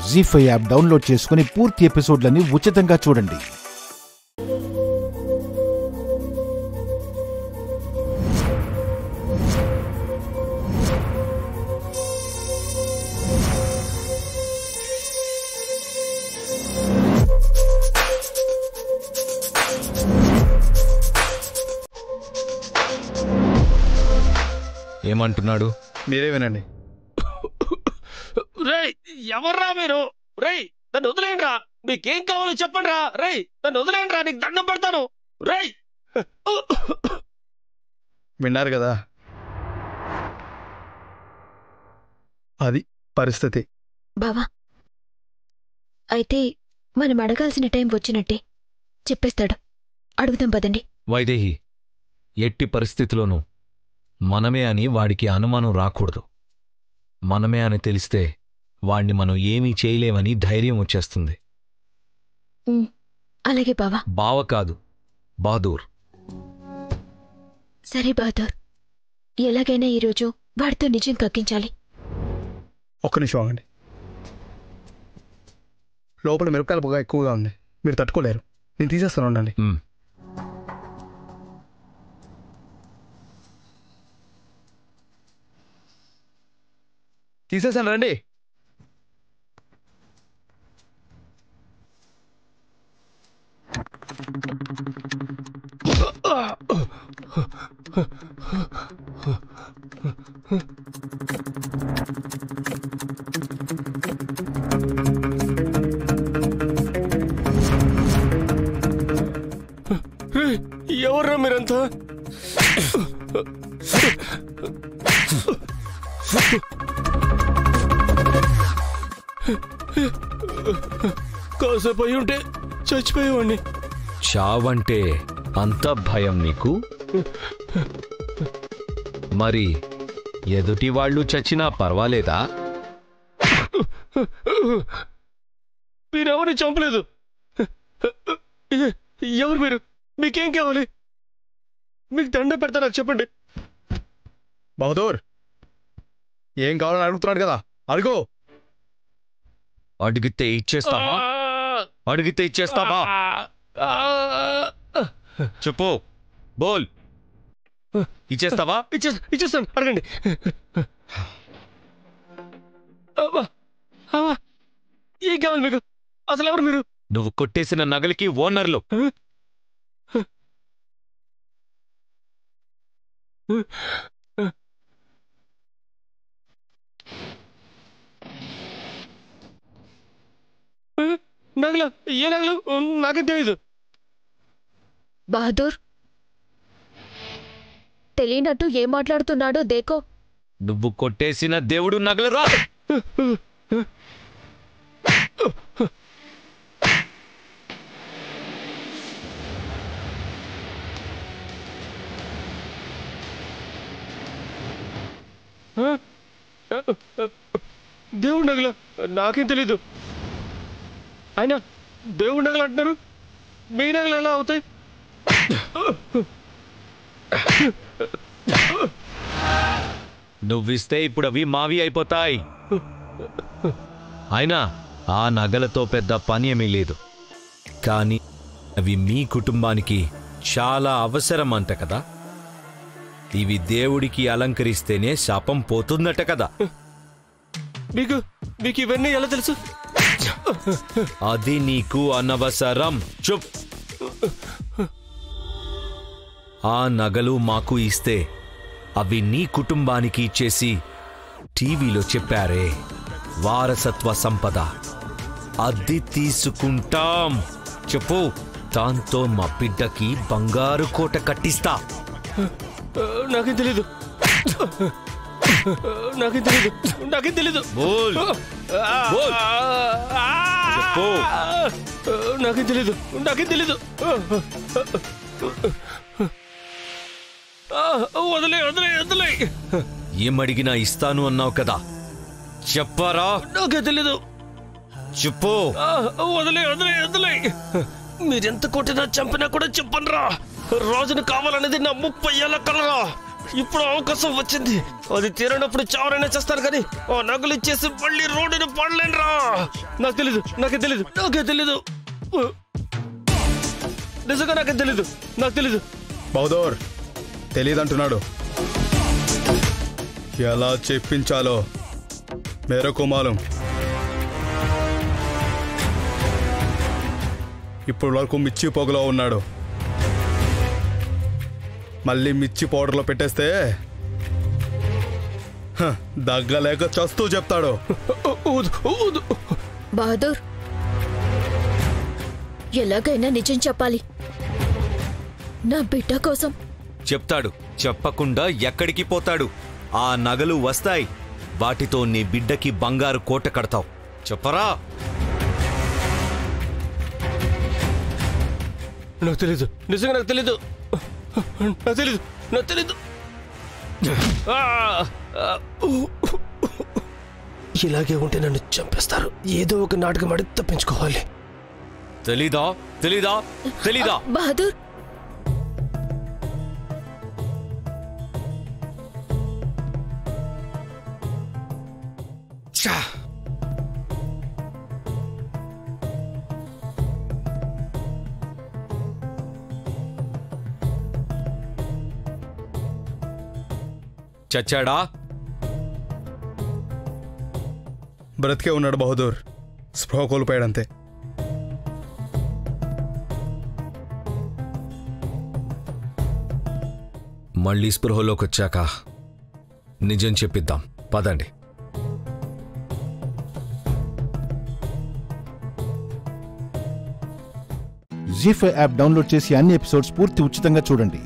జీ5 app download చేసుకుని పూర్తి ఎపిసోడ్లని ఉచితంగా చూడండి. ఏమంటున్నాడు? మీరే వినండి. రేయ్, ఎవర్రా మీరు? రేయ్, నన్ను వదిలేయండి రా. మీకేం కావాలో చెప్పండి రా. రేయ్, నన్ను వదిలేయండి రా, నీకు దండం పెడతాను. రేయ్, విన్నారు కదా, అది పరిస్థితి. బావా, అయితే మనం అడగాల్సిన టైం వచ్చినట్టే. చెప్పేస్తాడు, అడుగుదాం పదండి. వైదేహి, ఎట్టి పరిస్థితిలోనూ మనమే అని వాడికి అనుమానం రాకూడదు. మనమే అని తెలిస్తే వాణ్ణి మనం ఏమీ చేయలేమని ధైర్యం వచ్చేస్తుంది. అలాగే బావా. బావ కాదు, బహదూర్. సరే బహదూర్, ఎలాగైనా ఈరోజు వాడితో నిజం కక్కించాలి. ఒక్క నిమిషం ఆగండి. లోపల మిరపకాయల పొగ ఎక్కువగా ఉంది, మీరు తట్టుకోలేరు. నేను తీసేస్తాను, ఉండండి. తీసేసాను, రండి. ఎవర్రా మీరంతా? కాసేపు అయి ఉంటే చచ్చిపోయేవాడిని. చావంటే అంత భయం నీకు? మరి ఎదుటి వాళ్ళు చచ్చినా పర్వాలేదా? మీరెవరిని చంపలేదు. ఎవరు మీరు? మీకేం కావాలి? మీకు దండ పెడతారా చెప్పండి. బహదూర్, ఏం కావాలని అడుగుతున్నాడు కదా, అడుగు. అడిగితే ఇచ్చేస్తావా? అడిగితే ఇచ్చేస్తావా? చెప్పు, బోల్. ఇచ్చేస్తావా? ఇచ్చేస్తాను, అడగండి. ఏం కావాలి మీకు? అసలు ఎవరు మీరు? నువ్వు కొట్టేసిన నగలికి ఓనర్లు. నగలు? ఏ నగలు? నాకేం తెలీదు. బహదూర్, తెలియనట్టు ఏం మాట్లాడుతున్నాడో దేకో. నువ్వు కొట్టేసిన దేవుడు నగలు రా. దేవుడు నగల? నాకేం తెలీదు. అయినా దేవుడు నగలు అంటున్నారు, మీ నగలు ఎలా అవుతాయి? నువ్విస్తే ఇప్పుడు అవి మావి అయిపోతాయి. అయినా ఆ నగలతో పెద్ద పని ఏమీ లేదు, కానీ అవి మీ కుటుంబానికి చాలా అవసరం అంట కదా. ఇవి దేవుడికి అలంకరిస్తేనే శాపం పోతుందట కదా. మీకు ఇవన్నీ ఎలా తెలుసు? అది నీకు అనవసరం. చుప్. ఆ నగలు మాకు ఇస్తే అవి నీ కుటుంబానికి ఇచ్చేసి టీవీలో చెప్పారే వారసత్వ సంపద, అది తీసుకుంటాం. చెప్పు, దాంతో మా బిడ్డకి బంగారు కోట కట్టిస్తా. నాకేం తెలీదు. నాకేం తెలీదు. నాకేం తెలీదు. బోల్. బోల్. చెప్పు. నాకేం తెలీదు. నాకేం తెలీదు. వదిలే వదిలే వదిలే. ఏమడిగినా ఇస్తాను అన్నావు కదా, చెప్పరా? నాకేం తెలీదు. చెప్పు. వదిలే వదిలే వదిలే. మీరెంత కొట్టినా చంపినా కూడా చెప్పనరా. రాజును కావాలనేది నా 30 ఏళ్ల కలరా. ఇప్పుడు అవకాశం వచ్చింది. అది తీరనప్పుడు చావరైనా చేస్తాను కానీ ఆ నగలు ఇచ్చేసి మళ్ళీ రోడ్డుని పడలేనురా. నాకే తెలీదు. నిజంగా నాకే తెలీదు. బహదూర్ తెలీదంటున్నాడు. ఎలా చెప్పించాలో మేరకు మాలం. ఇప్పుడు వరకు మిర్చి పొగలో ఉన్నాడు. మళ్ళీ మిర్చి పౌడర్లో పెట్టేస్తే దగ్గలేక చస్తూ చెప్తాడు. బహదూర్, ఎలాగైనా నిజం చెప్పాలి. నా బిడ్డ కోసం. చెప్తాడు. చెప్పకుండా ఎక్కడికి పోతాడు? ఆ నగలు వస్తాయి. వాటితో నీ బిడ్డకి బంగారు కోట కడతావు. చెప్పరా? నాకు తెలీదు. నిజంగా నాకు తెలీదు. ఇలాగే ఉంటే నన్ను చంపేస్తారు. ఏదో ఒక నాటకం ఆడి తప్పించుకోవాలి. తెలీదా? బహదూర్, చచ్చాడా? బ్రతికే ఉన్నాడు బహదూర్. స్పృహ కోల్పోయాడంతే. మళ్ళీ స్పృహలోకి వచ్చాక నిజం చెప్పిద్దాం. పదండి. జీ5 యాప్ డౌన్లోడ్ చేసి అన్ని ఎపిసోడ్స్ పూర్తి ఉచితంగా చూడండి.